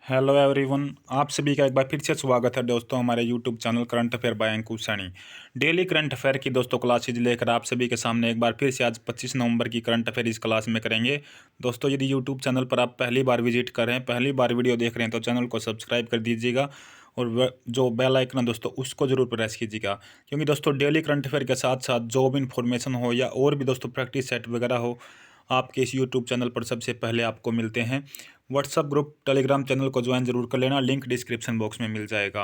Hello everyone, आप सभी का एक बार फिर से स्वागत है दोस्तों हमारे YouTube channel current affair by Ankush Saini. Daily current affair की दोस्तों क्लासेज लेकर आप सभी के सामने एक बार फिर से आज 25 नवंबर की करंट अफेयर इस क्लास में करेंगे। दोस्तों यदि यूट्यूब चैनल पर आप पहली बार विजिट कर रहे हैं, पहली बार वीडियो देख रहे हैं तो चैनल को सब्सक्राइब कर दीजिएगा और जो बेल आइकन है दोस्तों उसको जरूर प्रेस कीजिएगा, क्योंकि दोस्तों डेली करंट अफेयर के साथ साथ जॉब इन्फॉर्मेशन हो या और भी दोस्तों प्रैक्टिस सेट वगैरह हो, आपके इस यूट्यूब चैनल पर सबसे पहले आपको मिलते हैं। व्हाट्सअप ग्रुप टेलीग्राम चैनल को ज्वाइन जरूर कर लेना, लिंक डिस्क्रिप्शन बॉक्स में मिल जाएगा।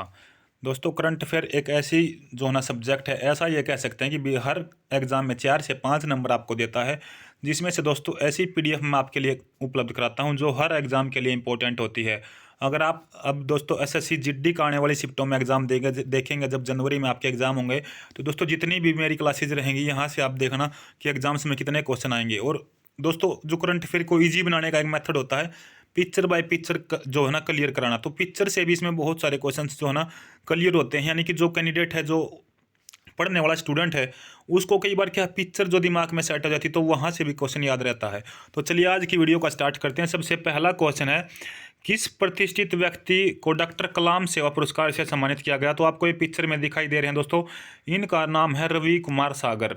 दोस्तों करंट अफेयर एक ऐसी जो है ना सब्जेक्ट है, ऐसा ये कह सकते हैं कि हर एग्जाम में 4 से 5 नंबर आपको देता है, जिसमें से दोस्तों ऐसी पीडीएफ मैं आपके लिए उपलब्ध कराता हूं जो हर एग्जाम के लिए इंपॉर्टेंट होती है। अगर आप अब दोस्तों एसएससी जीडी का आने वाली शिफ्टों में एग्जाम देखेंगे, जब जनवरी में आपके एग्जाम होंगे, तो दोस्तों जितनी भी मेरी क्लासेज रहेंगी यहाँ से आप देखना कि एग्जाम्स में कितने क्वेश्चन आएंगे। और दोस्तों जो करंट अफेयर को ईजी बनाने का एक मेथड होता है, पिक्चर बाय पिक्चर जो है ना क्लियर कराना। तो पिक्चर से भी इसमें बहुत सारे क्वेश्चंस जो है ना क्लियर होते हैं, यानी कि जो कैंडिडेट है, जो पढ़ने वाला स्टूडेंट है, उसको कई बार क्या पिक्चर जो दिमाग में सेट हो जाती है तो वहाँ से भी क्वेश्चन याद रहता है। तो चलिए आज की वीडियो का स्टार्ट करते हैं। सबसे पहला क्वेश्चन है, किस प्रतिष्ठित व्यक्ति को डॉक्टर कलाम सेवा पुरस्कार से सम्मानित किया गया? तो आपको ये पिक्चर में दिखाई दे रहे हैं दोस्तों, इनका नाम है रवि कुमार सागर।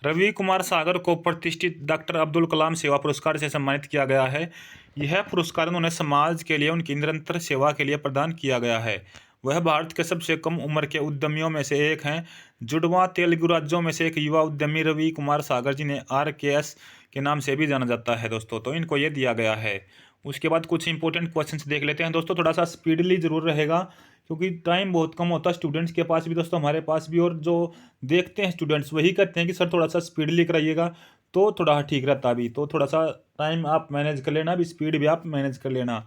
रवि कुमार सागर को प्रतिष्ठित डॉक्टर अब्दुल कलाम सेवा पुरस्कार से सम्मानित किया गया है। यह पुरस्कार उन्होंने समाज के लिए उनकी निरंतर सेवा के लिए प्रदान किया गया है। वह भारत के सबसे कम उम्र के उद्यमियों में से एक हैं। जुड़वा तेलुगु राज्यों में से एक युवा उद्यमी रवि कुमार सागर, जिन्हें RKS के नाम से भी जाना जाता है दोस्तों, तो इनको ये दिया गया है। उसके बाद कुछ इंपॉर्टेंट क्वेश्चंस देख लेते हैं दोस्तों, थोड़ा सा स्पीडली जरूर रहेगा क्योंकि टाइम बहुत कम होता है स्टूडेंट्स के पास भी दोस्तों, हमारे पास भी। और जो देखते हैं स्टूडेंट्स वही कहते हैं कि सर थोड़ा सा स्पीडली कराइएगा तो थोड़ा ठीक रहता भी। तो थोड़ा सा टाइम आप मैनेज कर लेना, भी स्पीड भी आप मैनेज कर लेना।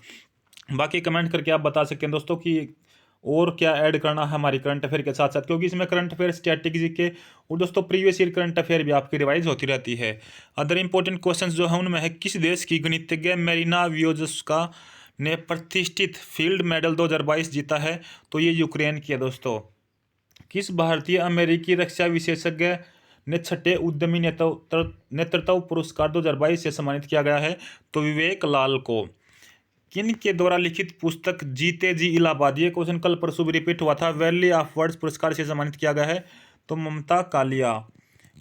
बाकी कमेंट करके आप बता सकते हैं दोस्तों कि और क्या ऐड करना है हमारी करंट अफेयर के साथ साथ, क्योंकि इसमें करंट अफेयर, स्टैटिक जीके और दोस्तों प्रीवियस ईयर करंट अफेयर भी आपकी रिवाइज होती रहती है। अदर इंपॉर्टेंट क्वेश्चंस जो है उनमें है, किस देश की गणितज्ञ मेरिना वियोजस्का ने प्रतिष्ठित फील्ड मेडल 2022 जीता है? तो ये यूक्रेन की है दोस्तों। किस भारतीय अमेरिकी रक्षा विशेषज्ञ ने छठे उद्यमी नेतृत्व पुरस्कार 2022 से सम्मानित किया गया है? तो विवेक लाल को। किन के द्वारा लिखित पुस्तक जीते जी इलाहाबाद, ये क्वेश्चन कल परसों भी रिपीट हुआ था, वैली ऑफ वर्ड्स पुरस्कार से सम्मानित किया गया है? तो ममता कालिया।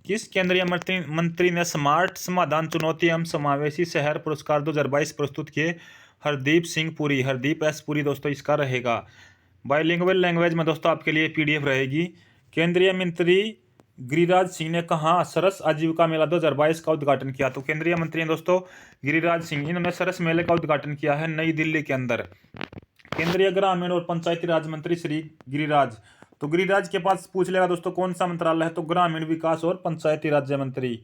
किस केंद्रीय मंत्री ने स्मार्ट समाधान चुनौती एवं समावेशी शहर पुरस्कार 2022 प्रस्तुत किए? हरदीप सिंह पुरी, हरदीप एस पुरी दोस्तों इसका रहेगा। बाइलिंगुअल लैंग्वेज में दोस्तों आपके लिए PDF रहेगी। केंद्रीय मंत्री गिरिराज सिंह ने कहाँ सरस आजीविका मेला 2022 का उद्घाटन किया? तो केंद्रीय मंत्री हैं दोस्तों गिरिराज सिंह, इन्होंने सरस मेले का उद्घाटन किया है नई दिल्ली के अंदर। केंद्रीय ग्रामीण और पंचायती राज मंत्री श्री गिरिराज, तो गिरिराज के पास पूछ लेगा दोस्तों कौन सा मंत्रालय है, तो ग्रामीण विकास और पंचायती राज्य मंत्री।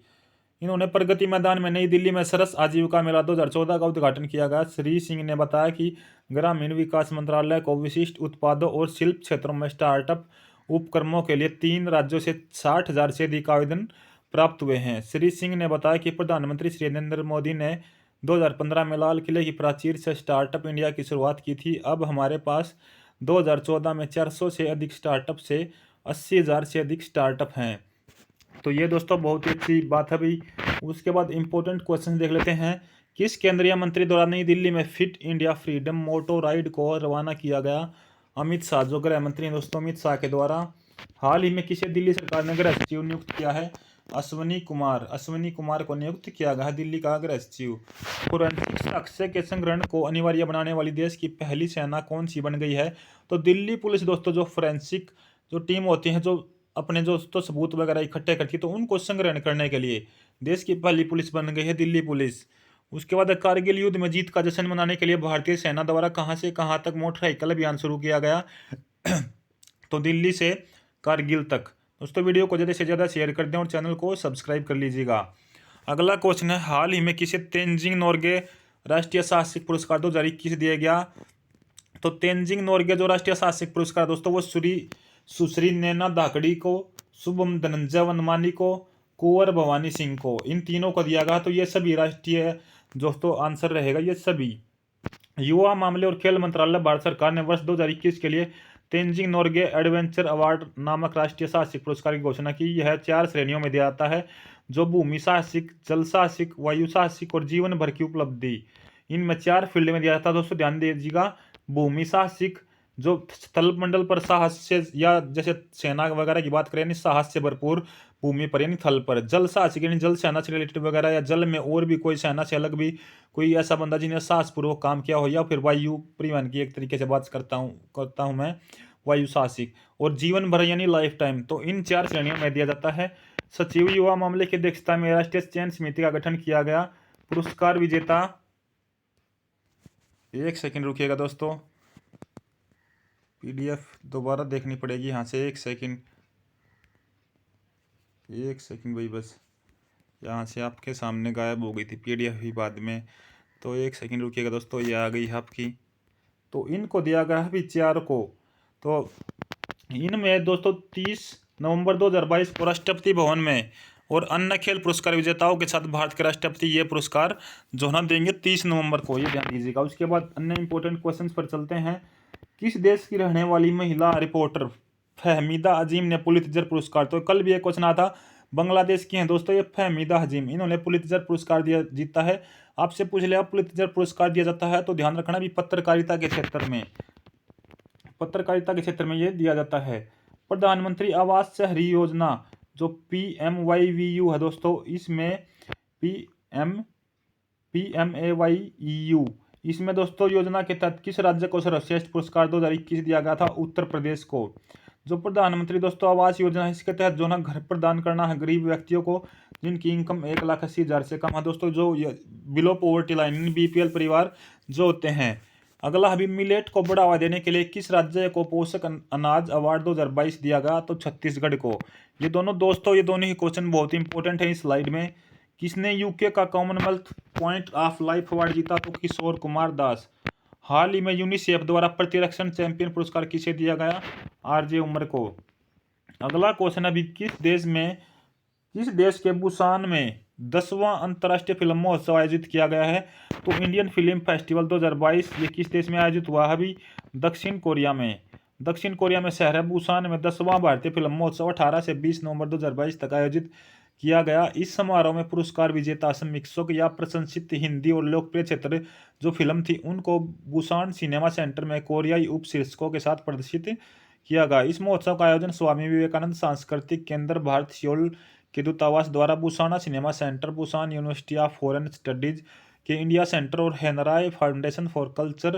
इन्होंने प्रगति मैदान में नई दिल्ली में सरस आजीविका मेला 2014 का उद्घाटन किया गया। श्री सिंह ने बताया कि ग्रामीण विकास मंत्रालय को विशिष्ट उत्पादों और शिल्प क्षेत्रों में स्टार्टअप उपक्रमों के लिए 3 राज्यों से 60,000 से अधिक आवेदन प्राप्त हुए हैं। श्री सिंह ने बताया कि प्रधानमंत्री श्री नरेंद्र मोदी ने 2015 में लाल किले की प्राचीर से स्टार्टअप इंडिया की शुरुआत की थी। अब हमारे पास 2014 में 400 से अधिक स्टार्टअप से 80,000 से अधिक स्टार्टअप हैं। तो ये दोस्तों बहुत ही अच्छी बात है भाई। उसके बाद इंपॉर्टेंट क्वेश्चन देख लेते हैं। किस केंद्रीय मंत्री द्वारा नई दिल्ली में फिट इंडिया फ्रीडम मोटो राइड को रवाना किया गया? अमित शाह, जो गृह मंत्री हैं दोस्तों अमित शाह के द्वारा। हाल ही में किसे दिल्ली सरकार ने गृह सचिव नियुक्त किया है? अश्वनी कुमार, अश्वनी कुमार को नियुक्त किया गया दिल्ली का गृह सचिव। फोरेंसिक साक्ष्य के संग्रहण को अनिवार्य बनाने वाली देश की पहली सेना कौन सी बन गई है? तो दिल्ली पुलिस दोस्तों, जो फोरेंसिक जो टीम होती है, जो अपने जो तो सबूत वगैरह इकट्ठे करती है, तो उनको संग्रहण करने के लिए देश की पहली पुलिस बन गई है दिल्ली पुलिस। उसके बाद कारगिल युद्ध में जीत का जश्न मनाने के लिए भारतीय सेना द्वारा कहां से कहां तक मोटरसाइकिल अभियान शुरू किया गया? तो दिल्ली से कारगिल तक। दोस्तों वीडियो को ज़्यादा से ज़्यादा शेयर कर दें और चैनल को सब्सक्राइब कर लीजिएगा। अगला क्वेश्चन है, हाल ही में किसे तेंजिंग नोर्गे राष्ट्रीय साहसिक पुरस्कार 2021 दिया गया? तो तेंजिंग नोर्गे जो राष्ट्रीय साहसिक पुरस्कार दोस्तों, वो सुश्री नैना धाकड़ी को, शुभम धनंजय वनमानी को, कुंवर भवानी सिंह को, इन तीनों को दिया गया। तो ये सभी राष्ट्रीय दोस्तों आंसर रहेगा ये सभी। युवा मामले और खेल मंत्रालय भारत सरकार ने वर्ष 2021 के लिए तेंजिंग नोर्गे एडवेंचर अवार्ड नामक राष्ट्रीय साहसिक पुरस्कार की घोषणा की। यह 4 श्रेणियों में दिया जाता है, जो भूमि साहसिक, जल साहसिक, वायु साहसिक और जीवन भर की उपलब्धि, इनमें 4 फील्ड में दिया जाता है दोस्तों, ध्यान दीजिएगा। भूमि साहसिक, जो स्थल मंडल पर साहस से, या जैसे सेना वगैरह की बात करें यानी साहस से भरपूर भूमि पर यानी थल पर। जल साहसिक यानी जल सेना से रिलेटेड वगैरह, या जल में और भी कोई सेना से अलग भी कोई ऐसा बंदा जिन्हें साहसपूर्वक काम किया हो, या फिर वायु परिवहन की एक तरीके से बात करता हूँ मैं, वायु साहसिक। और जीवन भर यानी लाइफ टाइम, तो इन 4 श्रेणियों में दिया जाता है। सचिव युवा मामले की अध्यक्षता में राष्ट्रीय चयन समिति का गठन किया गया। पुरस्कार विजेता, एक सेकंड रुकिएगा दोस्तों, पीडीएफ दोबारा देखनी पड़ेगी यहाँ से, एक सेकंड भाई, बस यहाँ से आपके सामने गायब हो गई थी पीडीएफ ही बाद में, तो एक सेकंड रुकिएगा दोस्तों, ये आ गई है आपकी। तो इनको दिया गया है विचार को। तो इनमें दोस्तों 30 नवंबर 2022 को राष्ट्रपति भवन में और अन्य खेल पुरस्कार विजेताओं के साथ भारत के राष्ट्रपति ये पुरस्कार जो ना देंगे 30 नवंबर को, ये ध्यान दीजिएगा। उसके बाद अन्य इंपॉर्टेंट क्वेश्चंस पर चलते हैं। किस देश की रहने वाली महिला रिपोर्टर फहमीदा अजीम ने पुलित्जर पुरस्कार, तो कल भी एक क्वेश्चन आया था, बांग्लादेश की हैं दोस्तों ये फहमीदा अजीम, इन्होंने पुलित्जर पुरस्कार जीता है। आपसे पूछ लिया पुलित्जर पुरस्कार दिया जाता है, तो ध्यान रखना भी पत्रकारिता के क्षेत्र में ये दिया जाता है। प्रधानमंत्री आवास शहरी योजना जो PMYVU है दोस्तों, इसमें PMAYEU, इसमें दोस्तों योजना के तहत किस राज्य को सर्वश्रेष्ठ पुरस्कार 2021 दिया गया था? उत्तर प्रदेश को। जो प्रधानमंत्री दोस्तों आवास योजना है, इसके तहत जो ना घर प्रदान करना है गरीब व्यक्तियों को जिनकी इनकम 1,80,000 से कम है दोस्तों, जो बिलो पॉवर्टी लाइन BPL परिवार जो होते हैं। अगला अभी मिलेट को बढ़ावा देने के लिए किस राज्य को पोषक अनाज अवार्ड 2022 दिया गया? तो छत्तीसगढ़ को। ये दोनों दोस्तों, ये दोनों ही क्वेश्चन बहुत इंपॉर्टेंट है इस स्लाइड में। किसने यूके का Commonwealth point of life award जीता? तो किशोर कुमार दास। हाल ही में यूनिसेफ द्वारा प्रतिरक्षण चैंपियन पुरस्कार किसे दिया गया? RJ उमर को। अगला क्वेश्चन अभी किस देश के बुसान में 10वां अंतर्राष्ट्रीय फिल्म महोत्सव आयोजित किया गया है? तो इंडियन फिल्म फेस्टिवल 2022, ये किस देश में आयोजित हुआ है? अभी दक्षिण कोरिया में शहर है बुसान में 10वां भारतीय फिल्म महोत्सव 18 से 20 नवंबर 2022 तक आयोजित किया गया। इस समारोह में पुरस्कार विजेता समीक्षक या प्रशंसित हिंदी और लोकप्रिय क्षेत्र जो फिल्म थी उनको बुसान सिनेमा सेंटर में कोरियाई उप शीर्षकों के साथ प्रदर्शित किया गया। इस महोत्सव का आयोजन स्वामी विवेकानंद सांस्कृतिक केंद्र भारत सियोल के दूतावास द्वारा Busan cinema centre, Busan university of foreign studies के इंडिया सेंटर और हेनराय फाउंडेशन फॉर कल्चर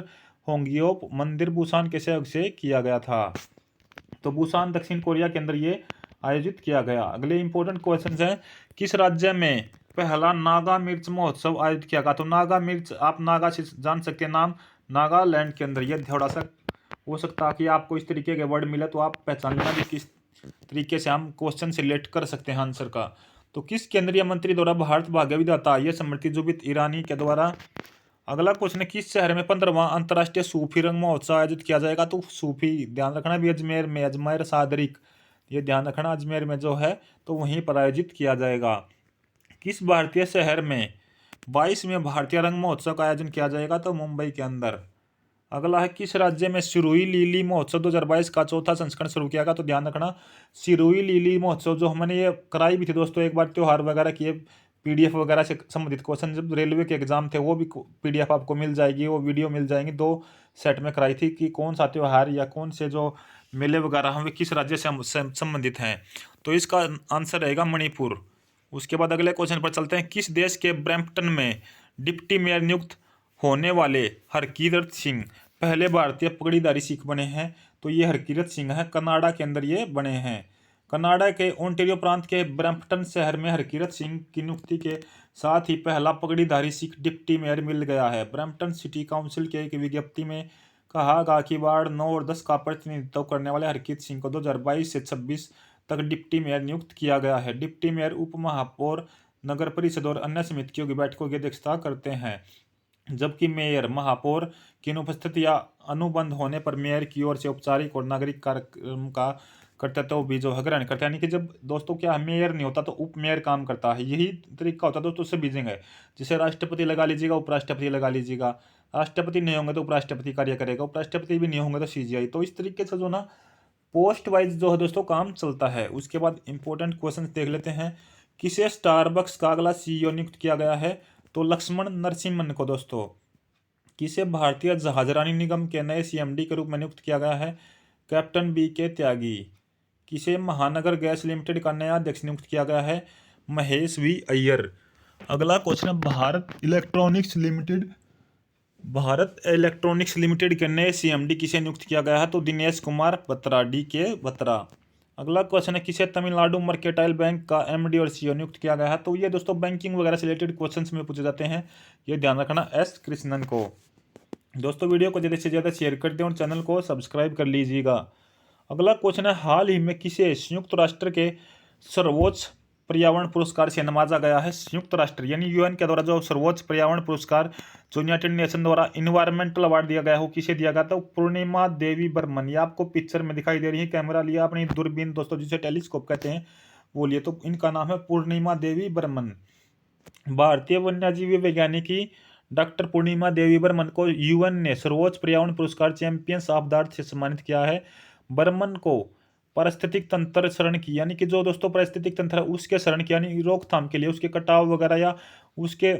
होंगियोप मंदिर बुसान के सहयोग से किया गया था। तो बुसान दक्षिण कोरिया के अंदर ये आयोजित किया गया। अगले इंपॉर्टेंट क्वेश्चन है, किस राज्य में पहला नागा मिर्च महोत्सव आयोजित किया गया? तो नागा मिर्च, आप नागा से जान सकते हैं नाम, नागालैंड के अंदर। ये थोड़ा सा हो सकता है कि आपको इस तरीके के वर्ड मिले तो आप पहचान लेना कि किस तरीके से हम क्वेश्चन से रिलेट कर सकते हैं आंसर का। तो किस केंद्रीय मंत्री द्वारा भारत भाग्य विधाता ये स्मृति जुबित ईरानी के द्वारा। अगला क्वेश्चन है, किस शहर में 15वां अंतर्राष्ट्रीय सूफी रंग महोत्सव आयोजित किया जाएगा? तो सूफी, ध्यान रखना भी अजमेर में, अजमेर सादरिक, ये ध्यान रखना अजमेर में जो है तो वहीं पर आयोजित किया जाएगा। किस भारतीय शहर में 22वें भारतीय रंग महोत्सव का आयोजन किया जाएगा? तो मुंबई के अंदर। अगला है, किस राज्य में सिरोही लीली महोत्सव 2022 का चौथा संस्करण शुरू किया गया? तो ध्यान रखना सिरोही लीली महोत्सव जो हमने ये कराई भी थी दोस्तों एक बार, त्योहार वगैरह की PDF वगैरह से संबंधित क्वेश्चन जब रेलवे के एग्जाम थे वो भी PDF आपको मिल जाएगी, वो वीडियो मिल जाएंगी। 2 सेट में कराई थी कि कौन सा त्योहार या कौन से जो मेले वगैरह हैं वे किस राज्य से संबंधित हैं। तो इसका आंसर रहेगा मणिपुर। उसके बाद अगले क्वेश्चन पर चलते हैं, किस देश के ब्रैम्पटन में डिप्टी मेयर नियुक्त होने वाले हरकीरत सिंह पहले भारतीय पगड़ीधारी सिख बने हैं? तो ये हरकीरत सिंह है, कनाडा के अंदर ये बने हैं। कनाडा के ओंटारियो प्रांत के ब्रैम्पटन शहर में हरकीरत सिंह की नियुक्ति के साथ ही पहला पगड़ीधारी सिख डिप्टी मेयर मिल गया है। ब्रैम्पटन सिटी काउंसिल के एक विज्ञप्ति में कहा गया कि वार्ड 9 और 10 का प्रतिनिधित्व करने वाले हरकीरत सिंह को 2022 से 26 तक डिप्टी मेयर नियुक्त किया गया है। डिप्टी मेयर उप महापौर, नगर परिषद और अन्य समितियों की बैठकों की अध्यक्षता करते हैं, जबकि मेयर महापौर की अनुपस्थित या अनुबंध होने पर मेयर की ओर से औपचारिक और नागरिक कार्यक्रम का कर्तव्य भी जो है ग्रहण करते हैं। यानी कि जब दोस्तों क्या मेयर नहीं होता तो उप मेयर काम करता है, यही तरीका होता है दोस्तों। उससे बीजिंग है, जैसे राष्ट्रपति लगा लीजिएगा, उपराष्ट्रपति लगा लीजिएगा, राष्ट्रपति नहीं होंगे तो उपराष्ट्रपति कार्य करेगा, उपराष्ट्रपति भी नहीं होंगे तो CGI। तो इस तरीके से जो ना पोस्ट वाइज जो है दोस्तों काम चलता है। उसके बाद इंपॉर्टेंट क्वेश्चन देख लेते हैं, किसे स्टारबक्स का अगला CEO नियुक्त किया गया है? तो लक्ष्मण नरसिम्हन को दोस्तों। किसे भारतीय जहाजरानी निगम के नए सीएमडी के रूप में नियुक्त किया गया है? कैप्टन बी के त्यागी। किसे महानगर गैस लिमिटेड का नया अध्यक्ष नियुक्त किया गया है? महेश वी अय्यर। अगला क्वेश्चन है भारत इलेक्ट्रॉनिक्स लिमिटेड के नए सीएमडी किसे नियुक्त किया गया है? तो दिनेश कुमार बत्रा, डी के बत्रा। अगला क्वेश्चन है किसे तमिलनाडु मर्केंटाइल बैंक का एमडी और सीईओ नियुक्त किया गया है? तो ये दोस्तों बैंकिंग वगैरह से रिलेटेड क्वेश्चंस में पूछे जाते हैं, ये ध्यान रखना, एस कृष्णन को। दोस्तों वीडियो को ज़्यादा से ज़्यादा शेयर कर दें और चैनल को सब्सक्राइब कर लीजिएगा। अगला क्वेश्चन है हाल ही में किसे संयुक्त राष्ट्र के सर्वोच्च पर्यावरण पुरस्कार से नवाजा गया है? संयुक्त राष्ट्र यानी यूएन के द्वारा जो सर्वोच्च पर्यावरण पुरस्कार जो यूनाइटेड नेशन द्वारा इन्वायरमेंटल अवार्ड दिया गया हो, किसे दिया गया था? पूर्णिमा देवी बर्मन। ये आपको पिक्चर में दिखाई दे रही है, कैमरा लिया अपनी दूरबीन दोस्तों, जिसे टेलीस्कोप कहते हैं वो लिए, तो इनका नाम है पूर्णिमा देवी बर्मन। भारतीय वन्यजीव वैज्ञानिकी डॉक्टर पूर्णिमा देवी बर्मन को यूएन ने सर्वोच्च पर्यावरण पुरस्कार चैंपियंस ऑफ द अर्थ से सम्मानित किया है। बर्मन को पारिस्थितिक तंत्र शरण की, यानी कि जो दोस्तों पारिस्थितिक तंत्र है उसके शरण की, यानी रोकथाम के लिए, उसके कटाव वगैरह या उसके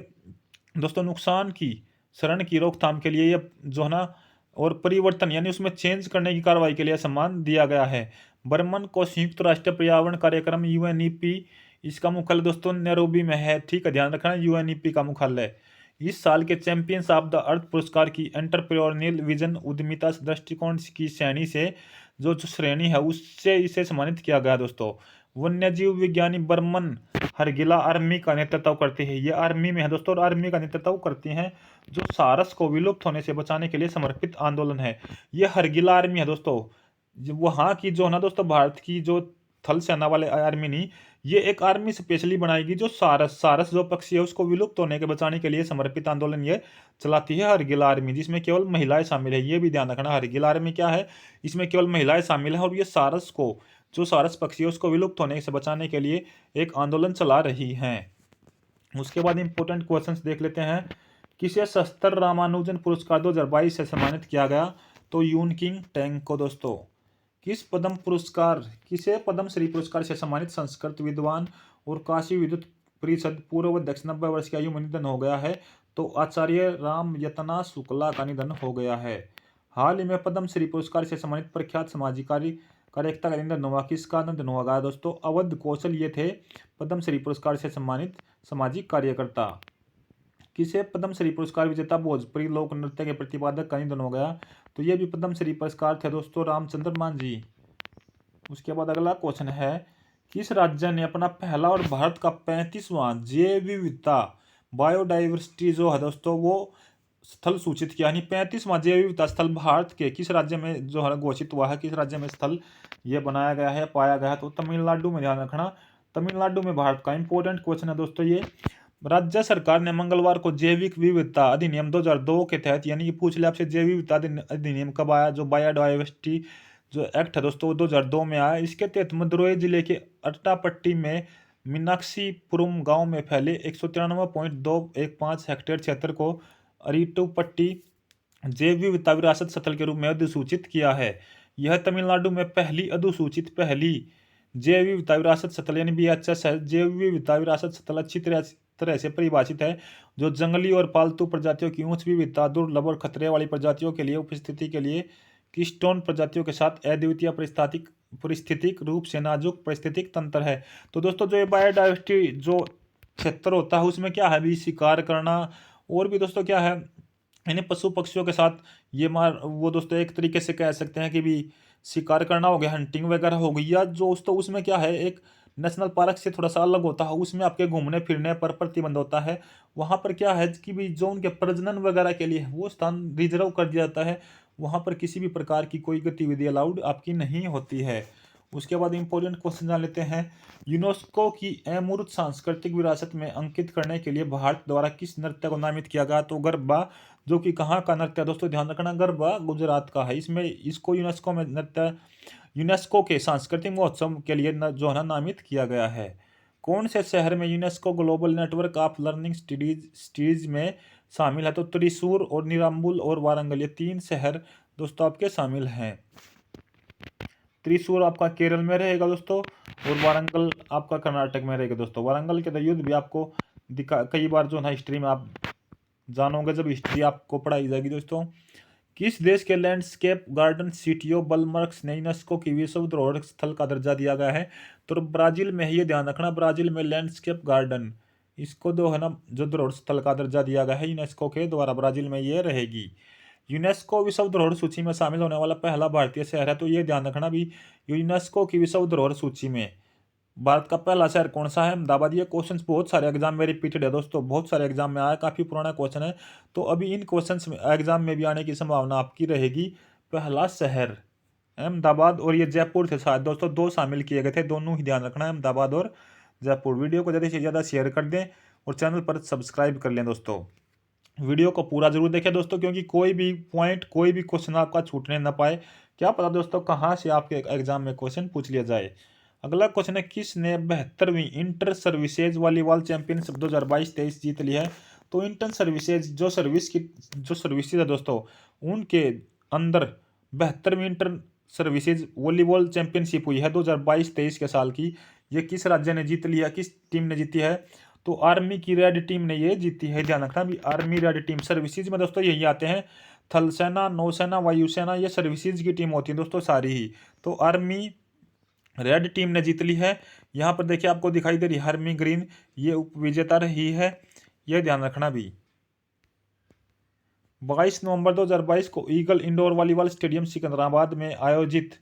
दोस्तों नुकसान की शरण की रोकथाम के लिए ये जो है ना, और परिवर्तन यानी उसमें चेंज करने की कार्रवाई के लिए सम्मान दिया गया है। बर्मन को संयुक्त राष्ट्र पर्यावरण कार्यक्रम यूएनईपी, इसका मुख्यालय दोस्तों नैरोबी में है, ठीक है, ध्यान रखना, यूएनईपी का मुख्यालय। इस साल के चैंपियंस ऑफ द अर्थ पुरस्कार की एंटरप्रेन्योरियल विजन उद्यमिता दृष्टिकोण की श्रेणी से जो श्रेणी है उससे इसे सम्मानित किया गया दोस्तों। वन्यजीव विज्ञानी बर्मन हरगिला आर्मी का नेतृत्व करती है, ये आर्मी में है दोस्तों, और आर्मी का नेतृत्व करती हैं जो सारस को विलुप्त होने से बचाने के लिए समर्पित आंदोलन है। ये हरगिला आर्मी है दोस्तों, वहाँ की जो है ना दोस्तों, भारत की जो थल सेना वाले आर्मी नहीं, ये एक आर्मी स्पेशली बनाएगी जो सारस जो पक्षी है उसको विलुप्त होने के बचाने के लिए समर्पित आंदोलन ये चलाती है हरगिल आर्मी, जिसमें केवल महिलाएं शामिल है। ये भी ध्यान रखना, हरगिल आर्मी क्या है, इसमें केवल महिलाएं शामिल है, और ये सारस को, जो सारस पक्षी है उसको विलुप्त होने से बचाने के लिए एक आंदोलन चला रही हैं। उसके बाद इंपॉर्टेंट क्वेश्चन देख लेते हैं। किसे शस्त्र रामानुजन पुरस्कार 2022 से सम्मानित किया गया? तो यून किंग टैंग को दोस्तों। किसे पद्मश्री पुरस्कार से सम्मानित संस्कृत विद्वान और काशी विद्युत परिषद पूर्व अध्यक्ष 90 वर्ष की आयु में निधन हो गया है? तो आचार्य राम यतना शुक्ला का निधन हो गया है। हाल ही में पद्मश्री पुरस्कार से सम्मानित प्रख्यात सामाजिक कार्यकर्ता का निधन हुआ, किसका निधन हुआ गया दोस्तों? अवध कौशल ये थे पद्मश्री पुरस्कार से सम्मानित सामाजिक कार्यकर्ता। किसे पद्मश्री पुरस्कार विजेता भोजपुरी लोक नृत्य के प्रतिपादक का निधन हो गया? तो ये भी पद्मश्री पुरस्कार थे दोस्तों, रामचंद्र मान जी। उसके बाद अगला क्वेश्चन है किस राज्य ने अपना पहला और भारत का 35वां जैव विविधता बायोडाइवर्सिटी जो है दोस्तों वो स्थल सूचित किया, यानी 35वां जैव विविधता स्थल भारत के किस राज्य में जो है घोषित हुआ है, किस राज्य में स्थल ये बनाया गया है, पाया गया है? तो तमिलनाडु में, ध्यान रखना, तमिलनाडु में भारत का। इंपॉर्टेंट क्वेश्चन है दोस्तों ये। राज्य सरकार ने मंगलवार को जैविक विविधता अधिनियम 2002 के तहत, यानी कि पूछ ले आपसे जैव विविधता अधिनियम कब आया, जो बायोडाइवर्सिटी जो एक्ट है दोस्तों 2002 में आया। इसके तहत मदुरई जिले के अट्टापट्टी में मीनाक्षीपुरम गांव में फैले 193.215 हेक्टेयर क्षेत्र को अरिटुपट्टी जैव विविधता विरासत स्थल के रूप में अधिसूचित किया है। यह तमिलनाडु में अधिसूचित पहली जैव विविधता विरासत स्थल यानी BHS है। जैव विविधता विरासत स्थल अच्छी तरह से परिभाषित है, जो जंगली और पालतू प्रजातियों की उच्च विविधता, दुर्लभ और खतरे वाली प्रजातियों के लिए उपस्थिति के लिए कीस्टोन प्रजातियों के साथ अद्वितीय परिस्थितिक रूप से नाजुक परिस्थितिक तंत्र है। तो दोस्तों जो ये बायोडाइवर्सिटी जो क्षेत्र होता है उसमें क्या है भी शिकार करना, और भी दोस्तों क्या है, यानी पशु पक्षियों के साथ ये वो दोस्तों एक तरीके से कह सकते हैं कि भी शिकार करना हो गया, हंटिंग वगैरह हो गई, या जो दोस्तों उसमें क्या है एक नेशनल पार्क से थोड़ा सा अलग होता है, उसमें आपके घूमने फिरने पर प्रतिबंध होता है। वहाँ पर क्या है कि भी जो उनके प्रजनन वगैरह के लिए वो स्थान रिजर्व कर दिया जाता है, वहाँ पर किसी भी प्रकार की कोई गतिविधि अलाउड आपकी नहीं होती है। उसके बाद इंपॉर्टेंट क्वेश्चन जान लेते हैं। यूनेस्को की अमूर्त सांस्कृतिक विरासत में अंकित करने के लिए भारत द्वारा किस नृत्य को नामित किया गया? तो गरबा, जो कि कहाँ का नृत्य है दोस्तों, ध्यान रखना, गरबा गुजरात का है। इसको यूनेस्को के सांस्कृतिक महोत्सव के लिए जो है ना नामित किया गया है। कौन से शहर में UNESCO global network of learning studies में शामिल है? तो त्रिशूर और निराम्बुल और वारंगल, ये 3 शहर दोस्तों आपके शामिल हैं। त्रिशूर आपका केरल में रहेगा दोस्तों, और वारंगल आपका कर्नाटक में रहेगा दोस्तों। वारंगल के युद्ध भी आपको कई बार जो है हिस्ट्री में आप जानोगे जब हिस्ट्री आपको पढ़ाई जाएगी दोस्तों। किस देश के लैंडस्केप गार्डन सिटी ऑफ बलमर्क्स ने यूनेस्को की विश्व धरोहर स्थल का दर्जा दिया गया है? तो ब्राजील में है, ये ध्यान रखना, ब्राजील में लैंडस्केप गार्डन, इसको दो है ना जो धरोहर स्थल का दर्जा दिया गया है यूनेस्को के द्वारा, ब्राजील में ये रहेगी। यूनेस्को विश्व धरोहर सूची में शामिल होने वाला पहला भारतीय शहर है, तो ये ध्यान रखना भी, यूनेस्को की विश्व धरोहर सूची में भारत का पहला शहर कौन सा है? अहमदाबाद। ये क्वेश्चन बहुत सारे एग्जाम में रिपीटेड है दोस्तों, बहुत सारे एग्जाम में आया, काफी पुराना क्वेश्चन है, तो अभी इन क्वेश्चंस में एग्जाम में भी आने की संभावना आपकी रहेगी। पहला शहर अहमदाबाद, और ये जयपुर थे शायद दोस्तों, दो शामिल किए गए थे, दोनों ही ध्यान रखना है, अहमदाबाद और जयपुर। वीडियो को ज़्यादा से ज़्यादा शेयर कर दें और चैनल पर सब्सक्राइब कर लें दोस्तों। वीडियो को पूरा जरूर देखें दोस्तों, क्योंकि कोई भी पॉइंट, कोई भी क्वेश्चन आपका छूटने न पाए। क्या पता दोस्तों कहाँ से आपके एग्जाम में क्वेश्चन पूछ लिया जाए। अगला क्वेश्चन है, किसने 72वीं इंटर सर्विसेज वॉलीबॉल चैंपियनशिप 2022-23 जीत ली है? तो इंटर सर्विसेज जो सर्विसेज है दोस्तों, उनके अंदर 72वीं इंटर सर्विसेज वॉलीबॉल चैंपियनशिप हुई है 2022-23 के साल की। ये किस राज्य ने जीत लिया, किस टीम ने जीती है? तो आर्मी की रेड टीम ने ये जीती है, ध्यान रखना भी, आर्मी रेड टीम। सर्विसेज में दोस्तों यही आते हैं, थल सेना, नौसेना, वायुसेना, ये सर्विसेज की टीम होती है दोस्तों सारी ही। तो आर्मी रेड टीम ने जीत ली है। यहाँ पर देखिए आपको दिखाई दे रही है आर्मी ग्रीन, ये उप विजेता रही है, ये ध्यान रखना भी। 22 नवंबर 2022 को eagle indoor volleyball stadium Secunderabad में आयोजित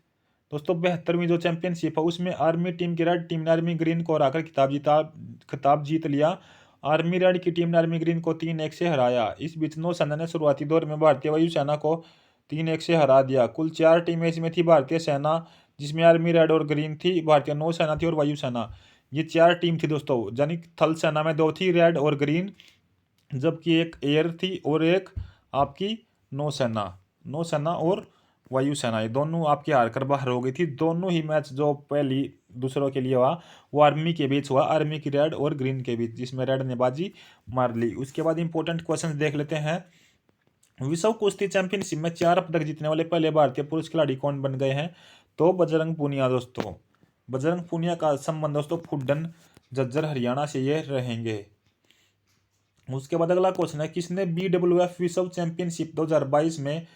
दोस्तों 72वीं जो चैंपियनशिप है, उसमें आर्मी टीम की रेड टीम ने आर्मी ग्रीन को हराकर खिताब जीत लिया। आर्मी रेड की टीम ने आर्मी ग्रीन को 3-1 से हराया। इस बीच नौसेना ने शुरुआती दौर में भारतीय वायुसेना को 3-1 से हरा दिया। कुल 4 टीमें इसमें थी, भारतीय सेना जिसमें आर्मी रेड और ग्रीन थी, भारतीय नौसेना थी और वायुसेना, ये 4 टीम थी दोस्तों। यानी थल सेना में 2 थी, रेड और ग्रीन, जबकि एक एयर थी और एक आपकी नौसेना और वायुसेना, ये दोनों आपकी हार कर बाहर हो गई थी। दोनों ही मैच जो पहली दूसरों के लिए हुआ वो आर्मी के बीच हुआ, आर्मी की रेड और ग्रीन के बीच, जिसमें रेड ने बाजी मार ली। उसके बाद इंपॉर्टेंट क्वेश्चन देख लेते हैं। विश्व कुश्ती चैंपियनशिप में 4 पदक जीतने वाले पहले भारतीय पुरुष खिलाड़ी कौन बन गए हैं? तो बजरंग पूनिया दोस्तों। बजरंग पूनिया का संबंध दोस्तों फुड्डन झज्जर हरियाणा से ये रहेंगे। उसके बाद अगला क्वेश्चन है, किसने BWF विश्व चैंपियनशिप 2022 में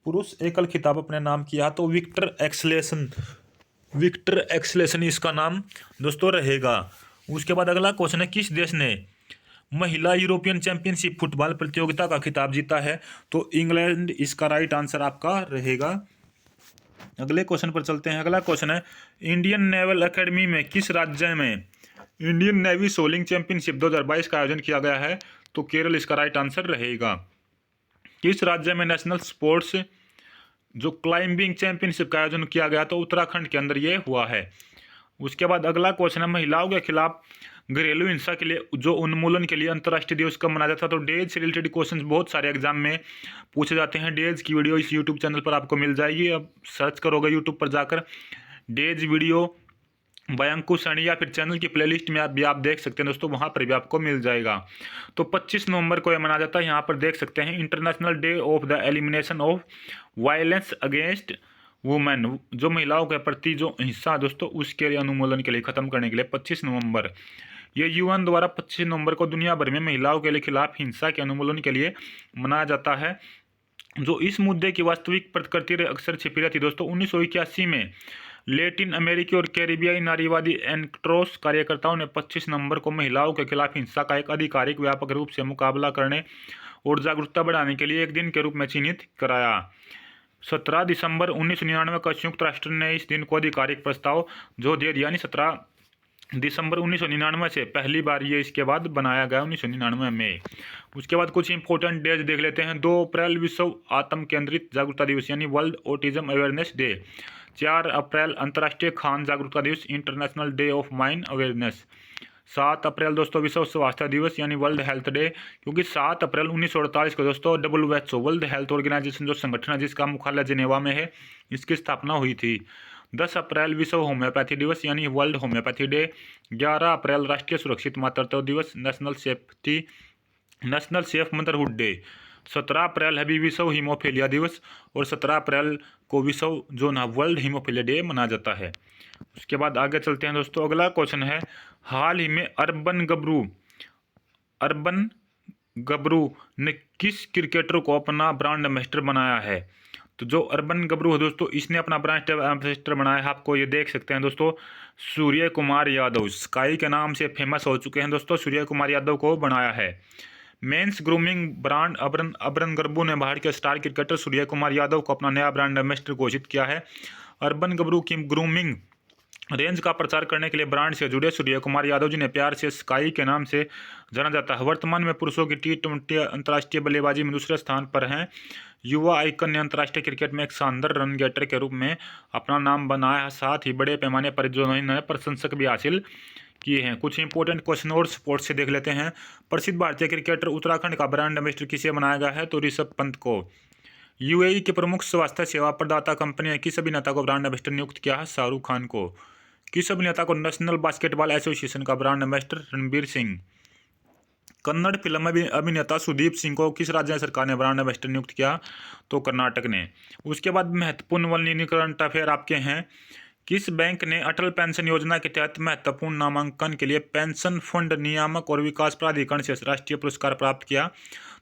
पुरुष एकल खिताब अपने नाम किया? तो विक्टर एक्सलेसन इसका नाम दोस्तों रहेगा। उसके बाद अगला क्वेश्चन है, किस देश ने महिला यूरोपियन चैंपियनशिप फुटबॉल प्रतियोगिता का खिताब जीता है? तो इंग्लैंड इसका राइट आंसर आपका रहेगा। अगले क्वेश्चन पर चलते हैं। अगला क्वेश्चन है, इंडियन नेवल एकेडमी में किस राज्य में इंडियन नेवी सोलिंग चैंपियनशिप 2022 का आयोजन किया गया है? तो केरल इसका राइट आंसर रहेगा। किस राज्य में नेशनल स्पोर्ट्स जो क्लाइंबिंग चैंपियनशिप का आयोजन किया गया? तो उत्तराखंड के अंदर ये हुआ है। उसके बाद अगला क्वेश्चन है, महिलाओं के खिलाफ घरेलू हिंसा के लिए जो उन्मूलन के लिए अंतर्राष्ट्रीय दिवस कब मनाया जाता है? तो डेज से रिलेटेड क्वेश्चंस बहुत सारे एग्जाम में पूछे जाते हैं। डेज की वीडियो इस यूट्यूब चैनल पर आपको मिल जाएगी, अब सर्च करोगे यूट्यूब पर जाकर days video bye Ankush Saini, या फिर चैनल की प्लेलिस्ट में आप देख सकते हैं दोस्तों, वहाँ पर भी आपको मिल जाएगा। तो 25 नवंबर को यह मनाया जाता है, यहाँ पर देख सकते हैं, international day of the elimination of violence against women, जो महिलाओं के प्रति जो हिंसा दोस्तों उसके लिए अनुमूलन के लिए खत्म करने के लिए 25 नवंबर, ये यूएन द्वारा 25 नवंबर को दुनिया भर में महिलाओं के लिए खिलाफ हिंसा के अनुमूलन के लिए मनाया जाता है। जो इस मुद्दे की वास्तविक प्रकृति अक्सर छिपी रहती दोस्तों। 1981 में लैटिन अमेरिकी और कैरिबियाई नारीवादी एनक्ट्रोस कार्यकर्ताओं ने 25 नवंबर को महिलाओं के खिलाफ हिंसा का एक आधिकारिक व्यापक रूप से मुकाबला करने और जागरूकता बढ़ाने के लिए एक दिन के रूप में चिन्हित कराया। 17 दिसंबर 1999 को संयुक्त राष्ट्र ने इस दिन को आधिकारिक प्रस्ताव जो दे दिया, यानी 17 दिसंबर 1999 से पहली बार ये इसके बाद बनाया गया 1999 में। उसके बाद कुछ इंपॉर्टेंट डेज देख लेते हैं। 2 अप्रैल विश्व आत्म केंद्रित जागरूकता दिवस यानी वर्ल्ड ऑटिज्म अवेयरनेस डे। 4 अप्रैल अंतर्राष्ट्रीय खान जागरूकता दिवस, international day of mind awareness. 7 अप्रैल दोस्तों विश्व स्वास्थ्य दिवस यानी वर्ल्ड हेल्थ डे, क्योंकि 7 अप्रैल 1948 को दोस्तों WHO वर्ल्ड हेल्थ ऑर्गेनाइजेशन जो संगठन है जिसका मुख्यालय जिनेवा में है, इसकी स्थापना हुई थी। 10 अप्रैल विश्व होम्योपैथी दिवस यानी वर्ल्ड होम्योपैथी डे। 11 अप्रैल राष्ट्रीय सुरक्षित मातृत्व दिवस, नेशनल सेफ मदरहुड डे। 17 अप्रैल है विश्व हीमोफीलिया दिवस, और 17 अप्रैल को विश्व जो ना वर्ल्ड हीमोफीलिया डे मनाया जाता है। उसके बाद आगे चलते हैं दोस्तों। अगला क्वेश्चन है, हाल ही में अर्बन गबरू ने किस क्रिकेटर को अपना ब्रांड एम्बेसडर बनाया है? तो जो अर्बन गबरू है दोस्तों, इसने अपना ब्रांड एम्बेसडर बनाया है, आपको ये देख सकते हैं दोस्तों, सूर्य कुमार यादव। स्काई के नाम से फेमस हो चुके हैं दोस्तों, सूर्य कुमार यादव को बनाया है। मेंस ग्रूमिंग ब्रांड अर्बन गबरू ने भारत के स्टार क्रिकेटर सूर्य कुमार यादव को अपना नया ब्रांड एम्बेसडर घोषित किया है। अर्बन गबरू की ग्रूमिंग रेंज का प्रचार करने के लिए ब्रांड से जुड़े सूर्य कुमार यादव जी ने प्यार से स्काई के नाम से जाना जाता है। वर्तमान में पुरुषों की T20 अंतर्राष्ट्रीय बल्लेबाजी में दूसरे स्थान पर हैं। युवा आइकन ने अंतर्राष्ट्रीय क्रिकेट में एक शानदार रन गेटर के रूप में अपना नाम बनाया है, साथ ही बड़े पैमाने पर जो नए प्रशंसक भी हासिल किए हैं। कुछ इंपॉर्टेंट क्वेश्चन और स्पोर्ट्स से देख लेते हैं। प्रसिद्ध भारतीय क्रिकेटर उत्तराखंड का ब्रांड एम्बेसडर किसे बनाया गया है? तो ऋषभ पंत को। यूएई के प्रमुख स्वास्थ्य सेवा प्रदाता कंपनी ने किस अभिनेता को ब्रांड एम्बेसडर नियुक्त किया है? शाहरुख खान को। किस अभिनेता को नेशनल बास्केटबॉल एसोसिएशन का brand ambassador? Ranbir Singh. Kannada film अभिनेता सुदीप सिंह को किस राज्य सरकार ने ब्रांड एम्बेसडर नियुक्त किया? तो कर्नाटक ने। उसके बाद महत्वपूर्ण वन करंट अफेयर आपके हैं। किस बैंक ने अटल पेंशन योजना के तहत महत्वपूर्ण नामांकन के लिए पेंशन फंड नियामक और विकास प्राधिकरण से राष्ट्रीय पुरस्कार प्राप्त किया?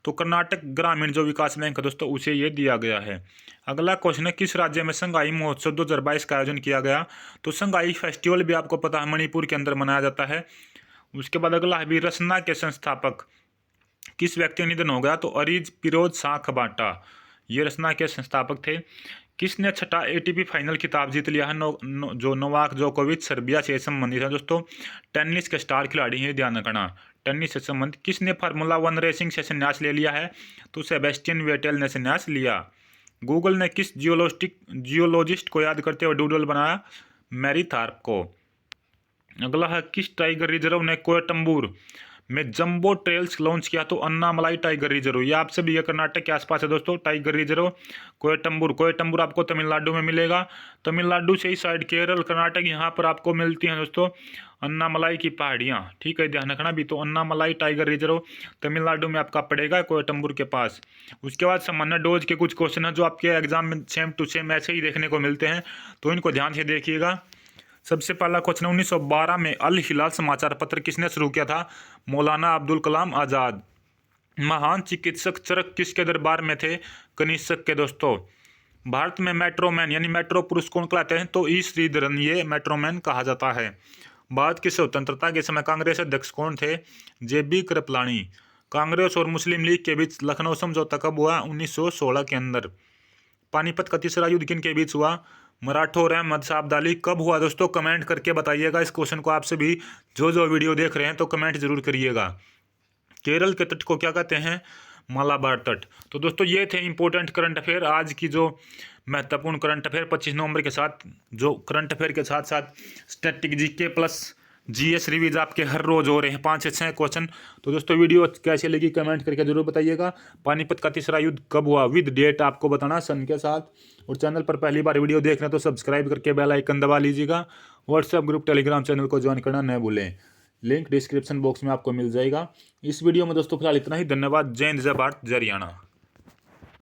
तो कर्नाटक ग्रामीण जो विकास बैंक है दोस्तों, उसे ये दिया गया है। अगला क्वेश्चन है, किस राज्य में संगाई महोत्सव 2022 का आयोजन किया गया? तो संगाई फेस्टिवल भी आपको पता है मणिपुर के अंदर मनाया जाता है। उसके बाद अगला है भी, रसना के संस्थापक किस व्यक्ति का निधन हो गया? तो अरीज फिरोज शाह खबाटा, ये रसना के संस्थापक थे। किसने छठा एटीपी फाइनल खिताब जीत लिया है? जो नोवाक जोकोविच सर्बिया से संबंधित है दोस्तों, टेनिस के स्टार खिलाड़ी हैं, ध्यान रखना, टेनिस से संबंधित। किसने फार्मूला 1 रेसिंग से संन्यास ले लिया है? तो सेबेस्टियन वेटेल ने संन्यास लिया। गूगल ने किस जियोलॉजिस्ट को याद करते हुए डूडल बनाया? मैरी थार्प को। अगला है, किस टाइगर रिजर्व ने कोयटम्बूर में जंबो ट्रेल्स लॉन्च किया? तो अन्नामलाई टाइगर रिजर्व, ये आपसे भी, ये कर्नाटक के आसपास है दोस्तों, टाइगर रिजर्व कोयटम्बूर आपको तमिलनाडु में मिलेगा। तमिलनाडु से ही साइड केरल कर्नाटक, यहाँ पर आपको मिलती हैं दोस्तों अन्नामलाई की पहाड़ियाँ, ठीक है, ध्यान रखना भी। तो अन्नामलाई टाइगर रिजर्व तमिलनाडु में आपका पड़ेगा, कोयटम्बूर के पास। उसके बाद सामान्य डोज के कुछ क्वेश्चन हैं जो आपके एग्जाम में सेम टू सेम ऐसे ही देखने को मिलते हैं, तो इनको ध्यान से देखिएगा। सबसे पहला क्वेश्चन, 1912 में अल हिलाल समाचार पत्र किसने शुरू किया था? मौलाना अब्दुल कलाम आज़ाद। महान चिकित्सक चरक किसके दरबार में थे? कनिष्क के दोस्तों। भारत में मेट्रोमैन यानी मेट्रो पुरुष कौन कहलाते हैं? तो ई श्रीधरन, ये मेट्रोमैन कहा जाता है। भारत की स्वतंत्रता के समय कांग्रेस अध्यक्ष कौन थे? JB कृपलानी। कांग्रेस और मुस्लिम लीग के बीच लखनऊ समझौता कब हुआ? 1916 के अंदर। पानीपत का तीसरा युद्ध किन के बीच हुआ? मराठा और अहमद शाह अब्दाली। कब हुआ दोस्तों? कमेंट करके बताइएगा। इस क्वेश्चन को आपसे भी जो वीडियो देख रहे हैं तो कमेंट जरूर करिएगा। केरल के तट को क्या कहते हैं? मालाबार तट। तो दोस्तों ये थे इंपॉर्टेंट करंट अफेयर, आज की जो महत्वपूर्ण करंट अफेयर 25 नवंबर के साथ, जो करंट अफेयर के साथ साथ स्टैटिक जीके प्लस GS रिवीज आपके हर रोज हो रहे हैं, 5 से 6 क्वेश्चन। तो दोस्तों वीडियो कैसे लगी कमेंट करके जरूर बताइएगा। पानीपत का तीसरा युद्ध कब हुआ विद डेट आपको बताना सन के साथ। और चैनल पर पहली बार वीडियो देख रहे हैं तो सब्सक्राइब करके बेल आइकन दबा लीजिएगा। व्हाट्सएप ग्रुप टेलीग्राम चैनल को ज्वाइन करना न भूलें, लिंक डिस्क्रिप्शन बॉक्स में आपको मिल जाएगा। इस वीडियो में दोस्तों फिलहाल इतना ही। धन्यवाद। जय हिंद, जय भारत, जय हरियाणा।